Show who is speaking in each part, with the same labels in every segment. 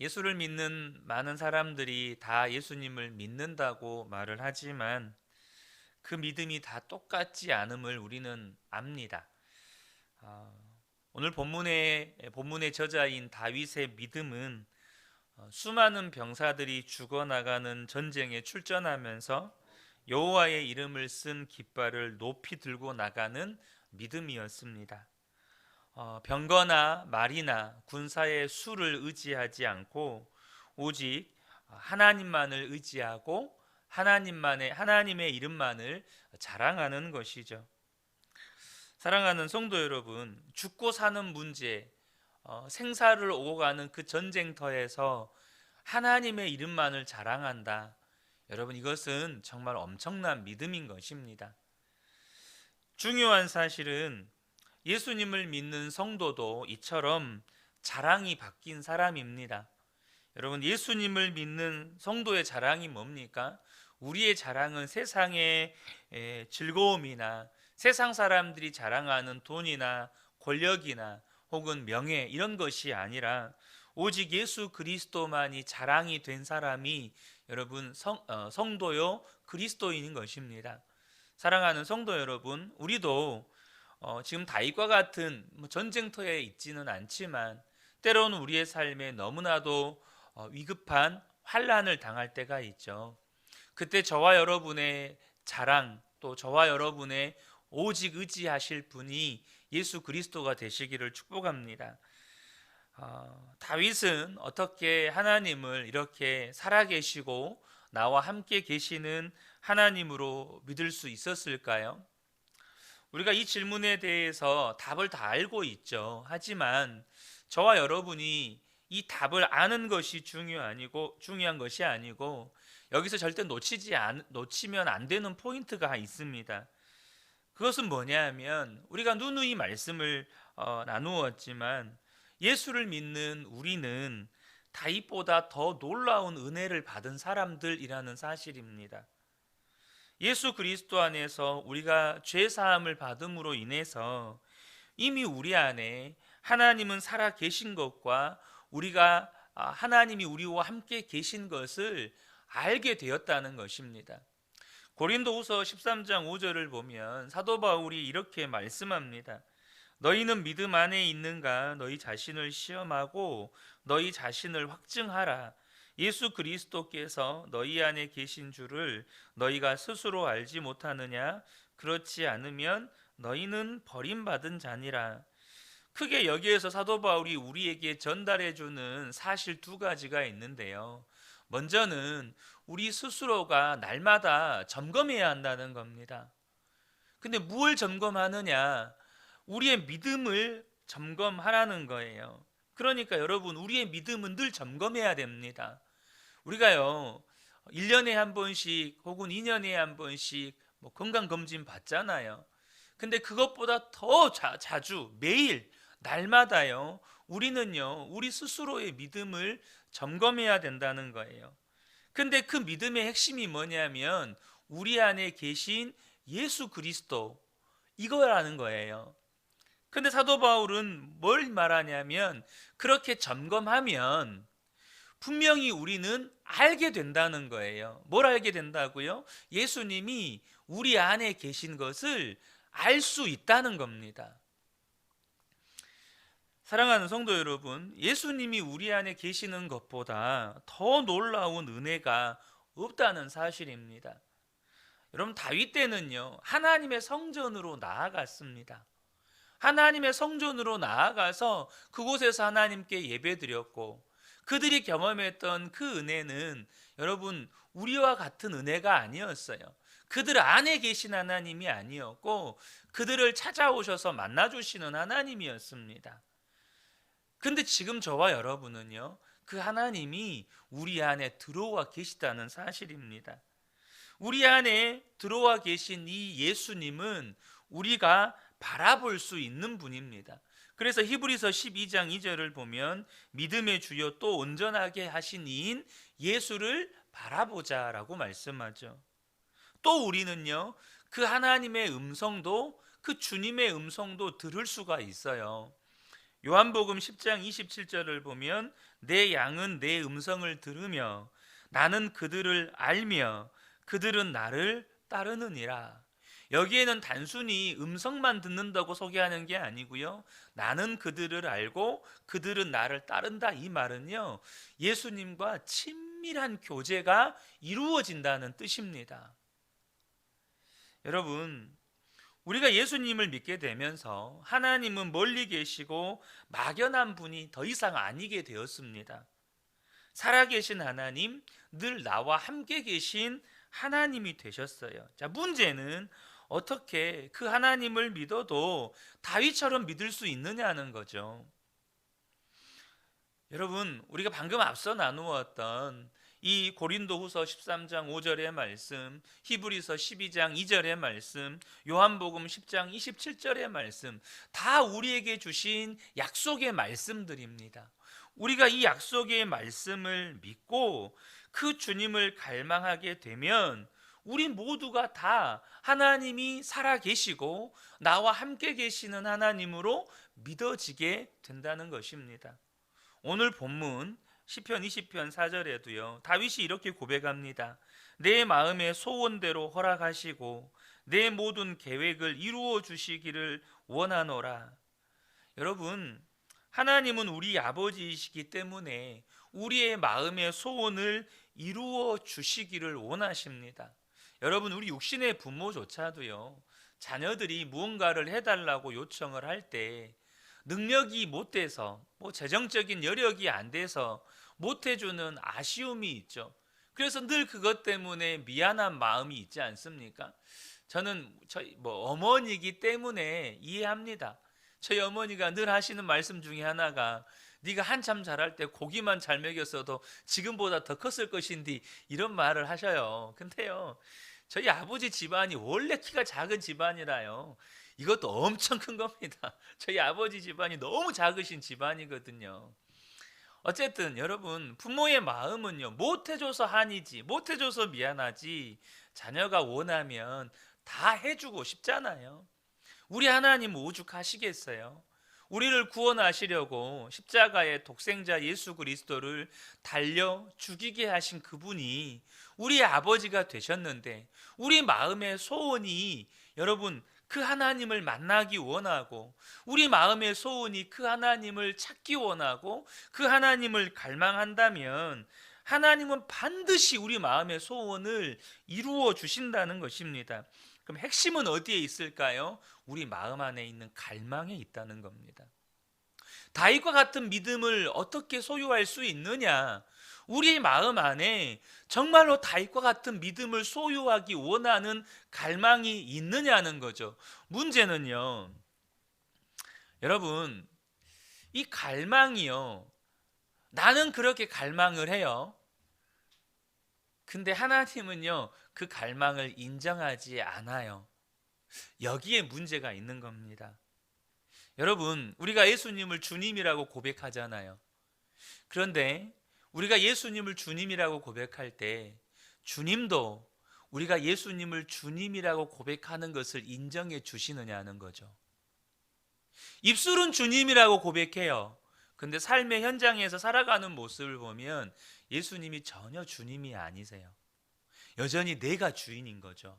Speaker 1: 예수를 믿는 많은 사람들이 다 예수님을 믿는다고 말을 하지만 그 믿음이 다 똑같지 않음을 우리는 압니다. 아, 오늘 본문의 저자인 다윗의 믿음은 수많은 병사들이 죽어나가는 전쟁에 출전하면서 여호와의 이름을 쓴 깃발을 높이 들고 나가는 믿음이었습니다. 병거나 말이나 군사의 수를 의지하지 않고 오직 하나님만을 의지하고 하나님의 이름만을 자랑하는 것이죠. 사랑하는 성도 여러분, 죽고 사는 문제, 생사를 오고 가는 그 전쟁터에서 하나님의 이름만을 자랑한다. 여러분, 이것은 정말 엄청난 믿음인 것입니다. 중요한 사실은 예수님을 믿는 성도도 이처럼 자랑이 바뀐 사람입니다. 여러분, 예수님을 믿는 성도의 자랑이 뭡니까? 우리의 자랑은 세상의 즐거움이나 세상 사람들이 자랑하는 돈이나 권력이나 혹은 명예 이런 것이 아니라 오직 예수 그리스도만이 자랑이 된 사람이 여러분 성도요 그리스도인인 것입니다. 사랑하는 성도 여러분, 우리도 지금 다윗과 같은 전쟁터에 있지는 않지만 때로는 우리의 삶에 너무나도 위급한 환난을 당할 때가 있죠. 그때 저와 여러분의 자랑, 또 저와 여러분의 오직 의지하실 분이 예수 그리스도가 되시기를 축복합니다. 다윗은 어떻게 하나님을 이렇게 살아계시고 나와 함께 계시는 하나님으로 믿을 수 있었을까요? 우리가 이 질문에 대해서 답을 다 알고 있죠. 하지만 저와 여러분이 이 답을 아는 것이 중요한 것이 아니고 여기서 절대 놓치면 안 되는 포인트가 있습니다. 그것은 뭐냐면 우리가 누누이 말씀을 나누었지만 예수를 믿는 우리는 다윗보다 더 놀라운 은혜를 받은 사람들이라는 사실입니다. 예수 그리스도 안에서 우리가 죄 사함을 받음으로 인해서 이미 우리 안에 하나님은 살아 계신 것과 우리가 하나님이 우리와 함께 계신 것을 알게 되었다는 것입니다. 고린도후서 13장 5절을 보면 사도 바울이 이렇게 말씀합니다. 너희는 믿음 안에 있는가? 너희 자신을 시험하고 너희 자신을 확증하라. 예수 그리스도께서 너희 안에 계신 줄을 너희가 스스로 알지 못하느냐? 그렇지 않으면 너희는 버림받은 자니라. 크게 여기에서 사도 바울이 우리에게 전달해 주는 사실 두 가지가 있는데요. 먼저는 우리 스스로가 날마다 점검해야 한다는 겁니다. 근데 무엇을 점검하느냐? 우리의 믿음을 점검하라는 거예요. 그러니까 여러분, 우리의 믿음은 늘 점검해야 됩니다. 우리가요 1년에 한 번씩 혹은 2년에 한 번씩 건강검진 받잖아요. 근데 그것보다 더 자주 매일 날마다요 우리는요 우리 스스로의 믿음을 점검해야 된다는 거예요. 근데 그 믿음의 핵심이 뭐냐면 우리 안에 계신 예수 그리스도 이거라는 거예요. 근데 사도 바울은 뭘 말하냐면 그렇게 점검하면 분명히 우리는 알게 된다는 거예요. 뭘 알게 된다고요? 예수님이 우리 안에 계신 것을 알 수 있다는 겁니다. 사랑하는 성도 여러분, 예수님이 우리 안에 계시는 것보다 더 놀라운 은혜가 없다는 사실입니다. 여러분, 다윗 때는요 하나님의 성전으로 나아갔습니다. 하나님의 성전으로 나아가서 그곳에서 하나님께 예배드렸고 그들이 경험했던 그 은혜는 여러분 우리와 같은 은혜가 아니었어요. 그들 안에 계신 하나님이 아니었고 그들을 찾아오셔서 만나주시는 하나님이었습니다. 근데 지금 저와 여러분은요 그 하나님이 우리 안에 들어와 계시다는 사실입니다. 우리 안에 들어와 계신 이 예수님은 우리가 바라볼 수 있는 분입니다. 그래서 히브리서 12장 2절을 보면 믿음의 주요 또 온전하게 하신 이인 예수를 바라보자라고 말씀하죠. 또 우리는요 그 하나님의 음성도 그 주님의 음성도 들을 수가 있어요. 요한복음 10장 27절을 보면 내 양은 내 음성을 들으며 나는 그들을 알며 그들은 나를 따르느니라. 여기에는 단순히 음성만 듣는다고 소개하는 게 아니고요, 나는 그들을 알고 그들은 나를 따른다, 이 말은요 예수님과 친밀한 교제가 이루어진다는 뜻입니다. 여러분, 우리가 예수님을 믿게 되면서 하나님은 멀리 계시고 막연한 분이 더 이상 아니게 되었습니다. 살아계신 하나님, 늘 나와 함께 계신 하나님이 되셨어요. 자, 문제는 어떻게 그 하나님을 믿어도 다윗처럼 믿을 수 있느냐는 거죠. 여러분, 우리가 방금 앞서 나누었던 이 고린도후서 13장 5절의 말씀, 히브리서 12장 2절의 말씀, 요한복음 10장 27절의 말씀, 다 우리에게 주신 약속의 말씀들입니다. 우리가 이 약속의 말씀을 믿고 그 주님을 갈망하게 되면 우리 모두가 다 하나님이 살아계시고 나와 함께 계시는 하나님으로 믿어지게 된다는 것입니다. 오늘 본문 시편 20편 4절에도요 다윗이 이렇게 고백합니다. 내 마음의 소원대로 허락하시고 내 모든 계획을 이루어 주시기를 원하노라. 여러분, 하나님은 우리 아버지이시기 때문에 우리의 마음의 소원을 이루어 주시기를 원하십니다. 여러분, 우리 육신의 부모조차도요 자녀들이 무언가를 해달라고 요청을 할 때 능력이 못 돼서, 재정적인 여력이 안 돼서 못 해주는 아쉬움이 있죠. 그래서 늘 그것 때문에 미안한 마음이 있지 않습니까? 저는 저희 어머니이기 때문에 이해합니다. 저희 어머니가 늘 하시는 말씀 중에 하나가 네가 한참 자랄 때 고기만 잘 먹였어도 지금보다 더 컸을 것인데, 이런 말을 하셔요. 근데요, 저희 아버지 집안이 원래 키가 작은 집안이라요, 이것도 엄청 큰 겁니다. 저희 아버지 집안이 너무 작으신 집안이거든요. 어쨌든 여러분, 부모의 마음은요 못해줘서 한이지, 못해줘서 미안하지, 자녀가 원하면 다 해주고 싶잖아요. 우리 하나님 오죽하시겠어요? 우리를 구원하시려고 십자가의 독생자 예수 그리스도를 달려 죽이게 하신 그분이 우리 아버지가 되셨는데, 우리 마음의 소원이 여러분 그 하나님을 만나기 원하고, 우리 마음의 소원이 그 하나님을 찾기 원하고 그 하나님을 갈망한다면 하나님은 반드시 우리 마음의 소원을 이루어 주신다는 것입니다. 그럼 핵심은 어디에 있을까요? 우리 마음 안에 있는 갈망에 있다는 겁니다. 다윗과 같은 믿음을 어떻게 소유할 수 있느냐? 우리 마음 안에 정말로 다윗과 같은 믿음을 소유하기 원하는 갈망이 있느냐는 거죠. 문제는요, 여러분, 이 갈망이요, 나는 그렇게 갈망을 해요. 근데 하나님은요 그 갈망을 인정하지 않아요. 여기에 문제가 있는 겁니다. 여러분, 우리가 예수님을 주님이라고 고백하잖아요. 그런데 우리가 예수님을 주님이라고 고백할 때 주님도 우리가 예수님을 주님이라고 고백하는 것을 인정해 주시느냐는 거죠. 입술은 주님이라고 고백해요. 근데 삶의 현장에서 살아가는 모습을 보면 예수님이 전혀 주님이 아니세요. 여전히 내가 주인인 거죠.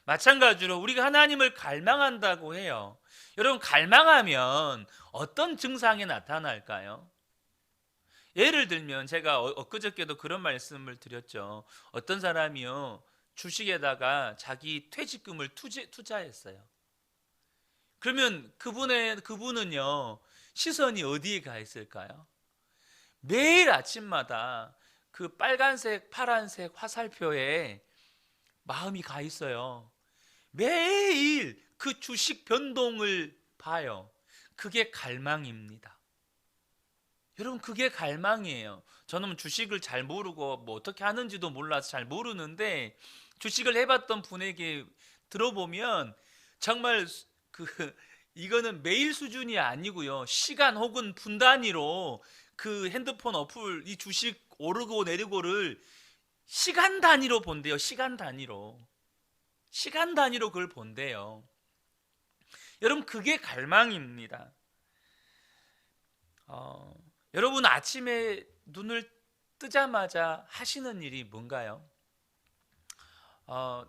Speaker 1: 마찬가지로 우리가 하나님을 갈망한다고 해요. 여러분, 갈망하면 어떤 증상이 나타날까요? 예를 들면 제가 엊그저께도 그런 말씀을 드렸죠. 어떤 사람이요 주식에다가 자기 퇴직금을 투자했어요. 그러면 그분은요 시선이 어디에 가 있을까요? 매일 아침마다 그 빨간색, 파란색 화살표에 마음이 가 있어요. 매일 그 주식 변동을 봐요. 그게 갈망입니다. 여러분, 그게 갈망이에요. 저는 주식을 잘 모르고 어떻게 하는지도 몰라서 잘 모르는데, 주식을 해봤던 분에게 들어보면 정말 이거는 매일 수준이 아니고요, 시간 혹은 분 단위로 그 핸드폰 어플 이 주식 오르고 내리고를 시간 단위로 본대요. 시간 단위로 그걸 본대요. 여러분, 그게 갈망입니다. 어, 여러분 아침에 눈을 뜨자마자 하시는 일이 뭔가요?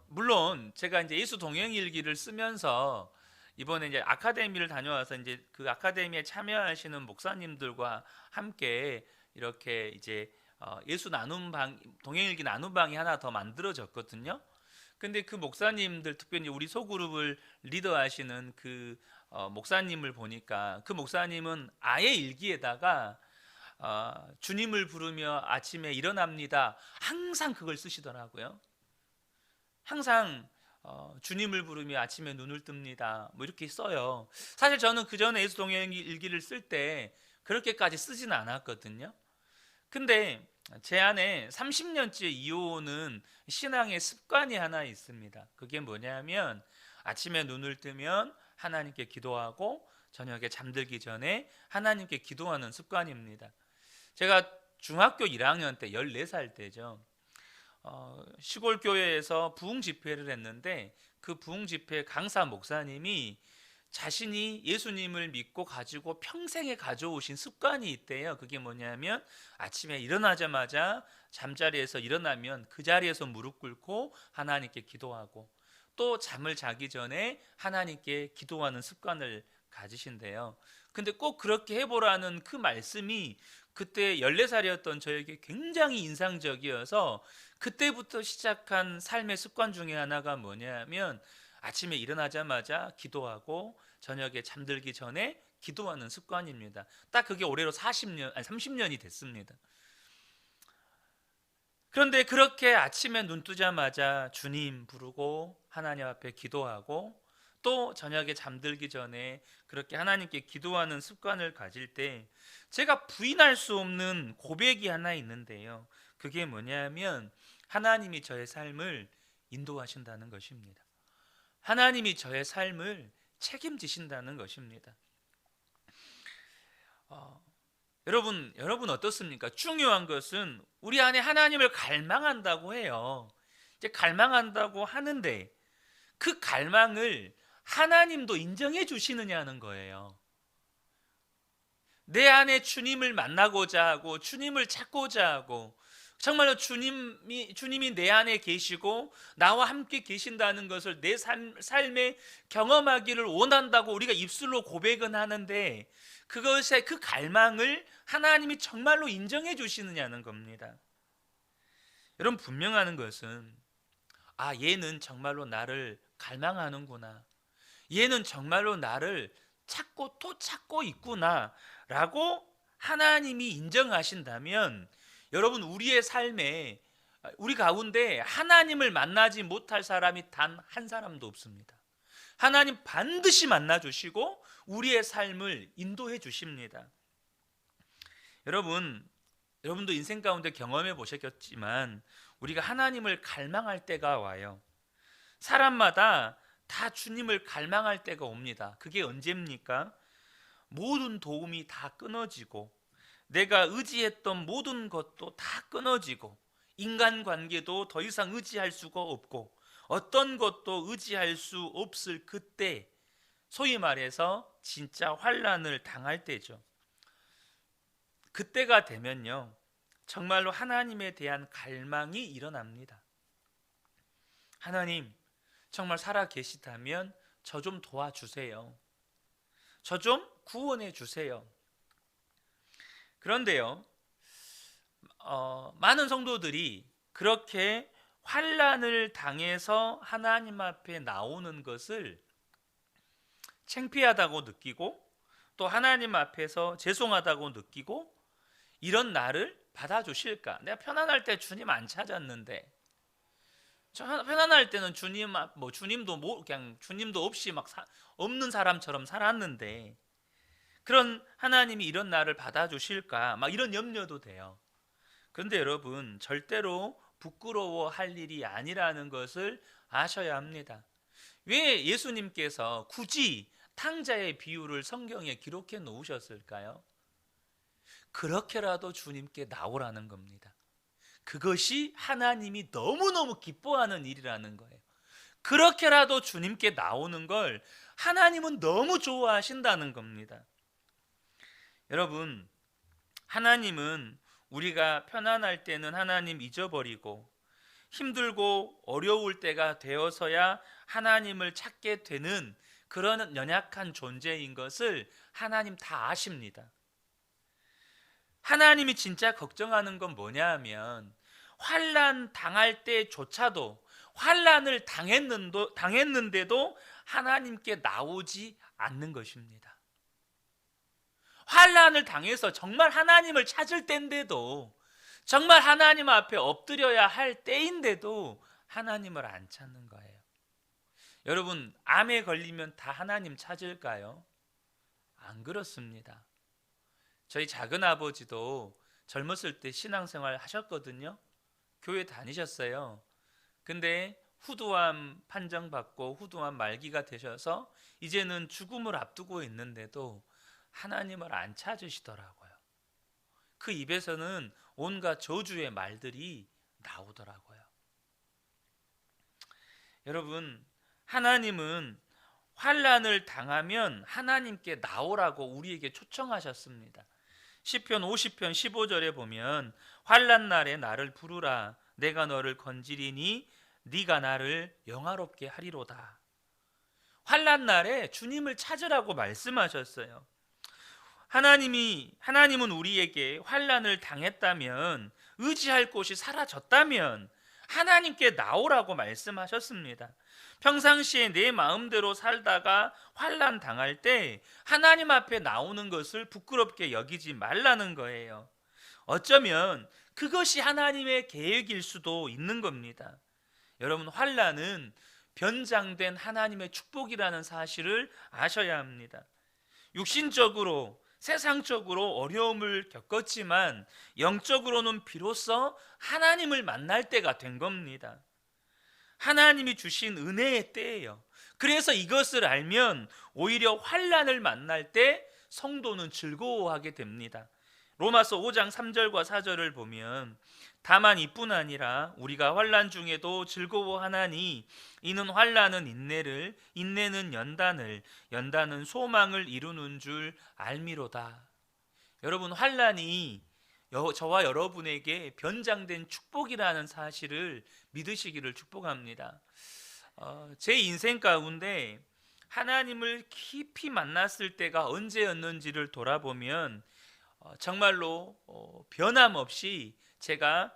Speaker 1: 물론 제가 이제 예수 동행일기를 쓰면서 이번에 이제 아카데미를 다녀와서 이제 그 아카데미에 참여하시는 목사님들과 함께 이렇게 이제 예수 나눔방 동행일기 나눔방이 하나 더 만들어졌거든요. 근데 그 목사님들 특별히 우리 소그룹을 리더하시는 그 목사님을 보니까 그 목사님은 아예 일기에다가 주님을 부르며 아침에 일어납니다. 항상 그걸 쓰시더라고요. 항상 주님을 부르며 아침에 눈을 뜹니다. 뭐 이렇게 써요. 사실 저는 그 전에 예수 동행 일기를 쓸 때 그렇게까지 쓰지는 않았거든요. 근데 제 안에 30년째 이어오는 신앙의 습관이 하나 있습니다. 그게 뭐냐면 아침에 눈을 뜨면 하나님께 기도하고 저녁에 잠들기 전에 하나님께 기도하는 습관입니다. 제가 중학교 1학년 때 14살 때죠. 시골 교회에서 부흥 집회를 했는데 그 부흥 집회 강사 목사님이 자신이 예수님을 믿고 가지고 평생에 가져오신 습관이 있대요. 그게 뭐냐면 아침에 일어나자마자 잠자리에서 일어나면 그 자리에서 무릎 꿇고 하나님께 기도하고 또 잠을 자기 전에 하나님께 기도하는 습관을 가지신대요. 근데 꼭 그렇게 해보라는 그 말씀이 그때 14살이었던 저에게 굉장히 인상적이어서 그때부터 시작한 삶의 습관 중에 하나가 뭐냐면 아침에 일어나자마자 기도하고 저녁에 잠들기 전에 기도하는 습관입니다. 딱 그게 올해로 40년, 아니 30년이 됐습니다. 그런데 그렇게 아침에 눈 뜨자마자 주님 부르고 하나님 앞에 기도하고 또 저녁에 잠들기 전에 그렇게 하나님께 기도하는 습관을 가질 때 제가 부인할 수 없는 고백이 하나 있는데요. 그게 뭐냐면 하나님이 저의 삶을 인도하신다는 것입니다. 하나님이 저의 삶을 책임지신다는 것입니다. 여러분 어떻습니까? 중요한 것은 우리 안에 하나님을 갈망한다고 해요. 이제 갈망한다고 하는데 그 갈망을 하나님도 인정해 주시느냐는 거예요. 내 안에 주님을 만나고자 하고 주님을 찾고자 하고 정말로 주님이 내 안에 계시고 나와 함께 계신다는 것을 내 삶에 경험하기를 원한다고 우리가 입술로 고백은 하는데 그것의 그 갈망을 하나님이 정말로 인정해 주시느냐는 겁니다. 여러분 분명한 것은 얘는 정말로 나를 갈망하는구나. 얘는 정말로 나를 찾고 또 찾고 있구나 라고 하나님이 인정하신다면 여러분 우리의 삶에 우리 가운데 하나님을 만나지 못할 사람이 단 한 사람도 없습니다. 하나님 반드시 만나 주시고 우리의 삶을 인도해 주십니다. 여러분도 인생 가운데 경험해 보셨겠지만 우리가 하나님을 갈망할 때가 와요. 사람마다 다 주님을 갈망할 때가 옵니다. 그게 언제입니까? 모든 도움이 다 끊어지고 내가 의지했던 모든 것도 다 끊어지고 인간관계도 더 이상 의지할 수가 없고 어떤 것도 의지할 수 없을 그때 소위 말해서 진짜 환난을 당할 때죠. 그때가 되면요 정말로 하나님에 대한 갈망이 일어납니다. 하나님 정말 살아 계시다면 저 좀 도와주세요. 저 좀 구원해 주세요. 그런데요 많은 성도들이 그렇게 환난을 당해서 하나님 앞에 나오는 것을 창피하다고 느끼고 또 하나님 앞에서 죄송하다고 느끼고 이런 나를 받아주실까? 내가 편안할 때 주님 안 찾았는데 편안할 때는 주님도 그냥 주님도 없이 없는 사람처럼 살았는데 그런 하나님이 이런 나를 받아주실까? 이런 염려도 돼요. 그런데 여러분 절대로 부끄러워할 일이 아니라는 것을 아셔야 합니다. 왜 예수님께서 굳이 탕자의 비유를 성경에 기록해 놓으셨을까요? 그렇게라도 주님께 나오라는 겁니다. 그것이 하나님이 너무너무 기뻐하는 일이라는 거예요. 그렇게라도 주님께 나오는 걸 하나님은 너무 좋아하신다는 겁니다. 여러분, 하나님은 우리가 편안할 때는 하나님 잊어버리고 힘들고 어려울 때가 되어서야 하나님을 찾게 되는 그런 연약한 존재인 것을 하나님 다 아십니다. 하나님이 진짜 걱정하는 건 뭐냐 하면 환난 당할 때조차도 환난을 당했는데도 하나님께 나오지 않는 것입니다. 환난을 당해서 정말 하나님을 찾을 때인데도, 정말 하나님 앞에 엎드려야 할 때인데도 하나님을 안 찾는 거예요. 여러분, 암에 걸리면 다 하나님 찾을까요? 안 그렇습니다. 저희 작은 아버지도 젊었을 때 신앙생활 하셨거든요. 교회 다니셨어요. 근데 후두암 판정받고 후두암 말기가 되셔서 이제는 죽음을 앞두고 있는데도 하나님을 안 찾으시더라고요. 그 입에서는 온갖 저주의 말들이 나오더라고요. 여러분, 하나님은 환난을 당하면 하나님께 나오라고 우리에게 초청하셨습니다. 시편 50편 15절에 보면 환난 날에 나를 부르라 내가 너를 건지리니 네가 나를 영화롭게 하리로다. 환난 날에 주님을 찾으라고 말씀하셨어요. 하나님은 우리에게 환난을 당했다면, 의지할 곳이 사라졌다면 하나님께 나오라고 말씀하셨습니다. 평상시에 내 마음대로 살다가 환난 당할 때 하나님 앞에 나오는 것을 부끄럽게 여기지 말라는 거예요. 어쩌면 그것이 하나님의 계획일 수도 있는 겁니다. 여러분, 환난은 변장된 하나님의 축복이라는 사실을 아셔야 합니다. 육신적으로 세상적으로 어려움을 겪었지만 영적으로는 비로소 하나님을 만날 때가 된 겁니다. 하나님이 주신 은혜의 때예요. 그래서 이것을 알면 오히려 환난을 만날 때 성도는 즐거워하게 됩니다. 로마서 5장 3절과 4절을 보면 다만 이뿐 아니라 우리가 환난 중에도 즐거워하나니 이는 환난은 인내를, 인내는 연단을, 연단은 소망을 이루는 줄 알미로다. 여러분, 환난이 저와 여러분에게 변장된 축복이라는 사실을 믿으시기를 축복합니다. 제 인생 가운데 하나님을 깊이 만났을 때가 언제였는지를 돌아보면 정말로 변함없이 제가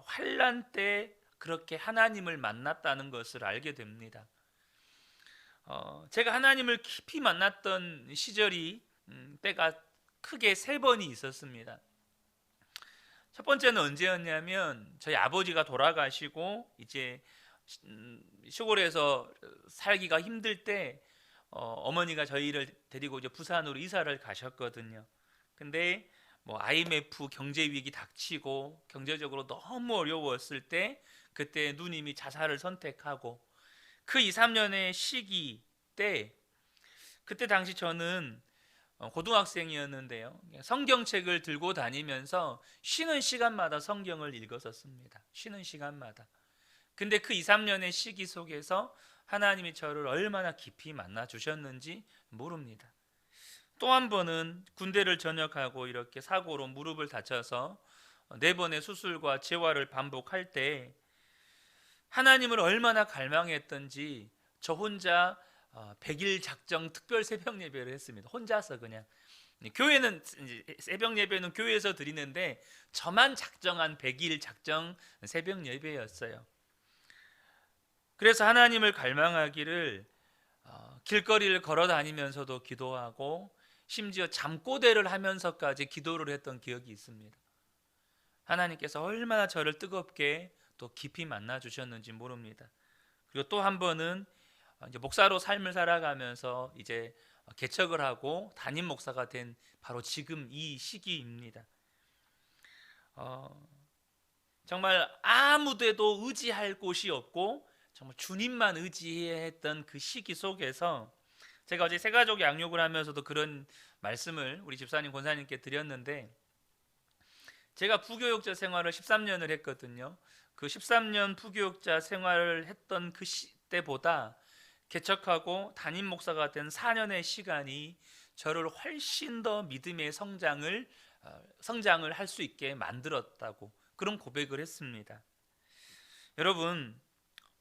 Speaker 1: 환난 때 그렇게 하나님을 만났다는 것을 알게 됩니다. 제가 하나님을 깊이 만났던 시절이 때가 크게 3번이 있었습니다. 첫 번째는 언제였냐면 저희 아버지가 돌아가시고 이제 시골에서 살기가 힘들 때 어머니가 저희를 데리고 이제 부산으로 이사를 가셨거든요. 근데 뭐 IMF 경제 위기 닥치고 경제적으로 너무 어려웠을 때 그때 누님이 자살을 선택하고 그 2, 3년의 시기 때 그때 당시 저는 고등학생이었는데요. 성경책을 들고 다니면서 쉬는 시간마다 성경을 읽었었습니다. 쉬는 시간마다. 근데 그 2, 3년의 시기 속에서 하나님이 저를 얼마나 깊이 만나 주셨는지 모릅니다. 또 한 번은 군대를 전역하고 이렇게 사고로 무릎을 다쳐서 4번의 수술과 재활을 반복할 때 하나님을 얼마나 갈망했던지 저 혼자 100일 작정 특별 새벽 예배를 했습니다. 혼자서 그냥. 교회는 새벽 예배는 교회에서 드리는데 저만 작정한 100일 작정 새벽 예배였어요. 그래서 하나님을 갈망하기를 길거리를 걸어 다니면서도 기도하고 심지어 잠꼬대를 하면서까지 기도를 했던 기억이 있습니다. 하나님께서 얼마나 저를 뜨겁게 또 깊이 만나 주셨는지 모릅니다. 그리고 또 한 번은 이제 목사로 삶을 살아가면서 이제 개척을 하고 담임 목사가 된 바로 지금 이 시기입니다. 정말 아무데도 의지할 곳이 없고 정말 주님만 의지했던 그 시기 속에서 제가 어제 새가족 양육을 하면서도 그런 말씀을 우리 집사님 권사님께 드렸는데 제가 부교육자 생활을 13년을 했거든요. 그 13년 부교육자 생활을 했던 그 때보다 개척하고 담임 목사가 된 4년의 시간이 저를 훨씬 더 믿음의 성장을 할 수 있게 만들었다고 그런 고백을 했습니다. 여러분,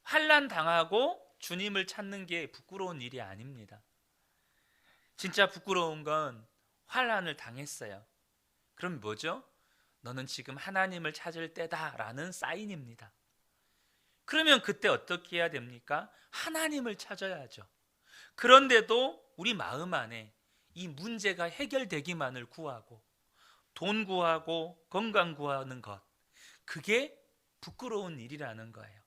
Speaker 1: 환난 당하고 주님을 찾는 게 부끄러운 일이 아닙니다. 진짜 부끄러운 건 환난을 당했어요. 그럼 뭐죠? 너는 지금 하나님을 찾을 때다라는 사인입니다. 그러면 그때 어떻게 해야 됩니까? 하나님을 찾아야죠. 그런데도 우리 마음 안에 이 문제가 해결되기만을 구하고 돈 구하고 건강 구하는 것, 그게 부끄러운 일이라는 거예요.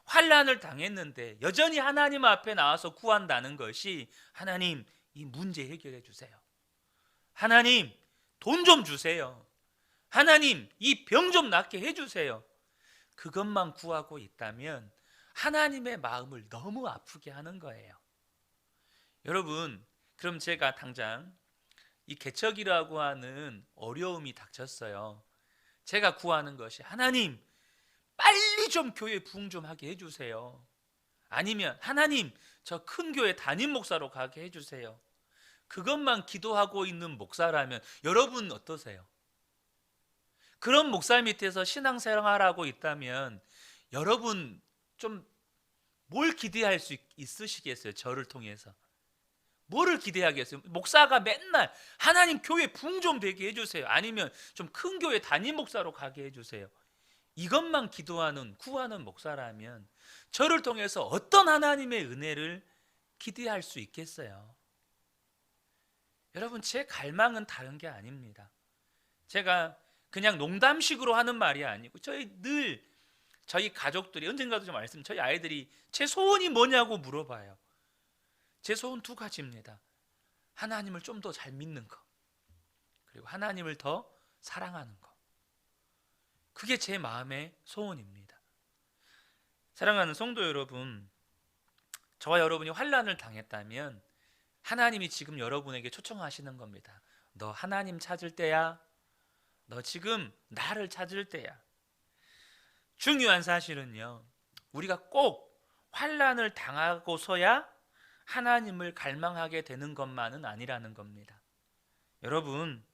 Speaker 1: 환난을 당했는데 여전히 하나님 앞에 나와서 구한다는 것이 하나님 이 문제 해결해 주세요. 하나님 돈 좀 주세요. 하나님 이 병 좀 낫게 해주세요. 그것만 구하고 있다면 하나님의 마음을 너무 아프게 하는 거예요. 여러분, 그럼 제가 당장 이 개척이라고 하는 어려움이 닥쳤어요. 제가 구하는 것이 하나님 빨리 좀 교회 부흥 좀 하게 해주세요. 아니면 하나님 저 큰 교회 담임 목사로 가게 해주세요. 그것만 기도하고 있는 목사라면 여러분 어떠세요? 그런 목사 밑에서 신앙생활하고 있다면 여러분 좀 뭘 기대할 수 있으시겠어요? 저를 통해서 뭐를 기대하겠어요? 목사가 맨날 하나님 교회 부흥 좀 되게 해주세요. 아니면 좀 큰 교회 담임 목사로 가게 해주세요. 이것만 구하는 목사라면 저를 통해서 어떤 하나님의 은혜를 기대할 수 있겠어요? 여러분, 제 갈망은 다른 게 아닙니다. 제가 그냥 농담식으로 하는 말이 아니고 저희 가족들이 언젠가도 좀 말씀, 저희 아이들이 제 소원이 뭐냐고 물어봐요. 제 소원 두 가지입니다. 하나님을 좀 더 잘 믿는 거, 그리고 하나님을 더 사랑하는 거. 그게 제 마음의 소원입니다. 사랑하는 성도 여러분, 저와 여러분이 환난을 당했다면 하나님이 지금 여러분에게 초청하시는 겁니다. 너 하나님 찾을 때야. 너 지금 나를 찾을 때야. 중요한 사실은요, 우리가 꼭 환난을 당하고서야 하나님을 갈망하게 되는 것만은 아니라는 겁니다. 여러분,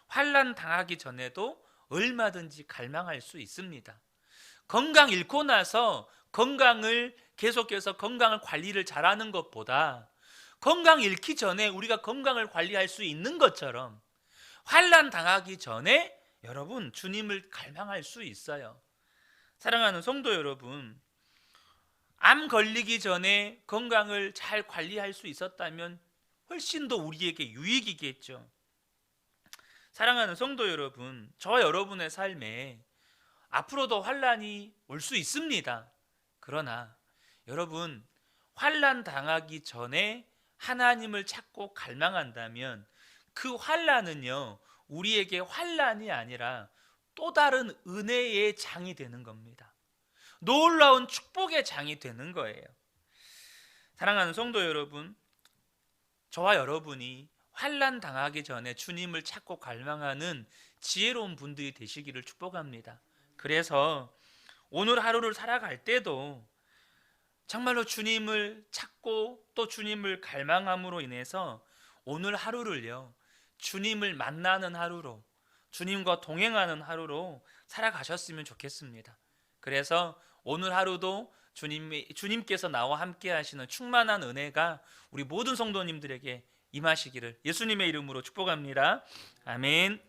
Speaker 1: 환난 당하기 전에도 얼마든지 갈망할 수 있습니다. 건강 잃고 나서 계속해서 건강을 관리를 잘하는 것보다 건강 잃기 전에 우리가 건강을 관리할 수 있는 것처럼 환난 당하기 전에 여러분 주님을 갈망할 수 있어요. 사랑하는 성도 여러분, 암 걸리기 전에 건강을 잘 관리할 수 있었다면 훨씬 더 우리에게 유익이겠죠. 사랑하는 성도 여러분, 저와 여러분의 삶에 앞으로도 환난이 올 수 있습니다. 그러나 여러분, 환난 당하기 전에 하나님을 찾고 갈망한다면 그 환난은요, 우리에게 환난이 아니라 또 다른 은혜의 장이 되는 겁니다. 놀라운 축복의 장이 되는 거예요. 사랑하는 성도 여러분, 저와 여러분이 환난 당하기 전에 주님을 찾고 갈망하는 지혜로운 분들이 되시기를 축복합니다. 그래서 오늘 하루를 살아갈 때도 정말로 주님을 찾고 또 주님을 갈망함으로 인해서 오늘 하루를요, 주님을 만나는 하루로, 주님과 동행하는 하루로 살아가셨으면 좋겠습니다. 그래서 오늘 하루도 주님께서 나와 함께 하시는 충만한 은혜가 우리 모든 성도님들에게 임하시기를 예수님의 이름으로 축복합니다. 아멘.